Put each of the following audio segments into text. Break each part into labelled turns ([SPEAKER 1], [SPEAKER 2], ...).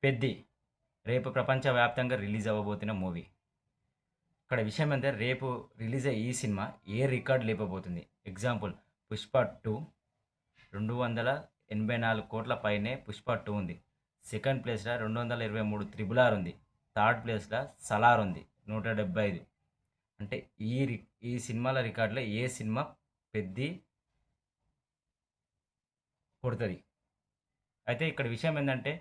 [SPEAKER 1] 'పెద్ది' రేపు ప్రపంచవ్యాప్తంగా release అవ్వబోతున్న movie. ఇక్కడ విషయం ఏంటంటే రేపు రిలీజ్ అయ్యే ఈ సినిమా ఏ రికార్డ్ లేపబోతుంది. ఎగ్జాంపుల్ 'పుష్ప 2' 284,00,00,000 పైనే 'పుష్ప 2' ఉంది. సెకండ్ ప్లేస్‌ల 223 'త్రిబుల్ ఆర్' ఉంది. థర్డ్ ప్లేస్‌ల 'సలార్' ఉంది 175. అంటే ఈ సినిమాల రికార్డులో ఏ సినిమా 'పెద్ది' కొడతది. అయితే ఇక్కడ విషయం ఏందంటే,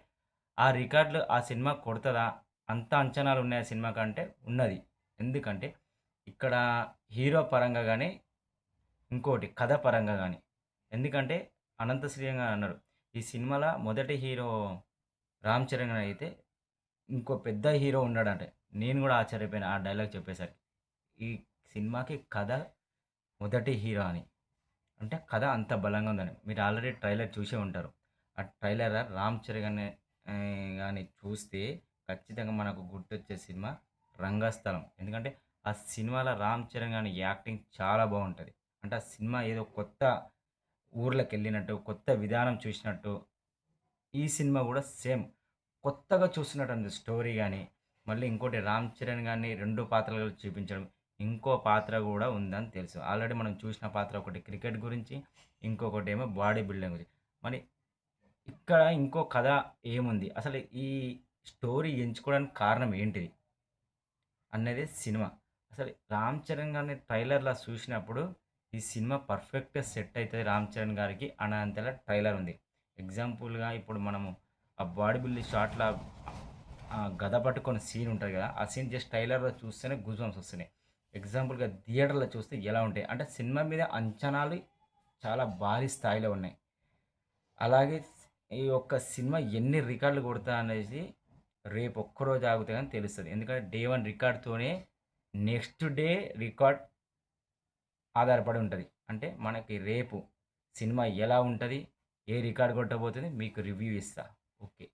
[SPEAKER 1] ఆ రికార్డులు ఆ సినిమా కొడతదా? అంత అంచనాలు ఉన్నాయి ఆ సినిమా కంటే ఉన్నది. ఎందుకంటే, ఇక్కడ హీరో పరంగా గాని, ఇంకోటి కథ పరంగా గాని. ఎందుకంటే, అనంత శ్రీరంగ అన్నాడు. ఈ సినిమాల మొదటి హీరో 'రామ్ చరణ్' అయితే, ఇంకో పెద్ద హీరో ఉన్నాడంట. నేను గూడా ఆశ్చర్యపోయినా ఆ డైలాగ్ చెప్పేసరికి. ఈ సినిమాకి కథ మొదటి హీరో అని. అంటే కథ అంత బలంగా ఉందని. మీరు ఆల్రెడీ ట్రైలర్ చూసే ఉంటారు. ఆ ట్రైలర్ 'రామ్ చరణ్' గాని చూస్తే ఖచ్చితంగా మనకు గుర్తొచ్చే సినిమా 'రంగస్థలం'. ఎందుకంటే ఆ సినిమాలో 'రామ్ చరణ్' గాని యాక్టింగ్ చాలా బావుంటది. అంటే ఆ సినిమా ఏదో కొత్త ఊర్లకెళ్ళినట్టు, కొత్త విధానం చూసినట్టు, ఈ సినిమా గూడా సేమ్ కొత్తగా చూస్తున్నట్టుంది స్టోరీ గాని, మళ్ళీ ఇంకోటి 'రామ్ చరణ్' గారిని 2 పాత్రలు చూపించడం. ఇంకో పాత్ర గూడా ఉందని తెలుసు. ఆల్రెడీ మనం చూసిన పాత్ర ఒకటి క్రికెట్ గురించి, ఇంకొకటేమో బాడీ బిల్డింగ్ గురించి. మరి ఇక్కడ ఇంకో కథ ఏముంది? అసలు ఈ స్టోరీ ఎంచుకోవడానికి కారణం ఏంటిది? అన్నదే సినిమా. అసలు 'రామ్ చరణ్' గారిని ట్రైలర్‌లో చూసినప్పుడు, ఈ సినిమా పర్ఫెక్ట్‌గా సెట్ అయితది 'రామ్ చరణ్' గారికి అనేంతలా ట్రైలర్ ఉంది. ఎగ్జాంపుల్‌గా ఇప్పుడు మనము ఆ బాడీ బిల్డింగ్ షాట్‌ల గద పట్టుకొని సీన్ ఉంటది గదా! ఆ సీన్ జస్ట్ ట్రైలర్‌లో చూస్తేనే గూస్ బంప్స్ వస్తున్నాయి. ఎగ్జాంపుల్‌గా థియేటర్‌లో చూస్తే ఎలా ఉంటాయి? అంటే సినిమా మీద అంచనాలు చాలా భారీ స్థాయిలో ఉన్నాయి. అలాగే ఈ యొక్క సినిమా ఎన్ని రికార్డులు కొడతా అనేసి రేపు ఒక్కరోజు ఆగితే గాని తెలుస్తది. ఎందుకంటే డే 1 రికార్డ్‌తోనే నెక్స్ట్ డే రికార్డ్ ఆధారపడి ఉంటది. అంటే మనకి రేపు సినిమా ఎలా ఉంటది? ఏ రికార్డ్ కొట్టబోతది? మీకు రివ్యూ ఇస్తా. ఓకే.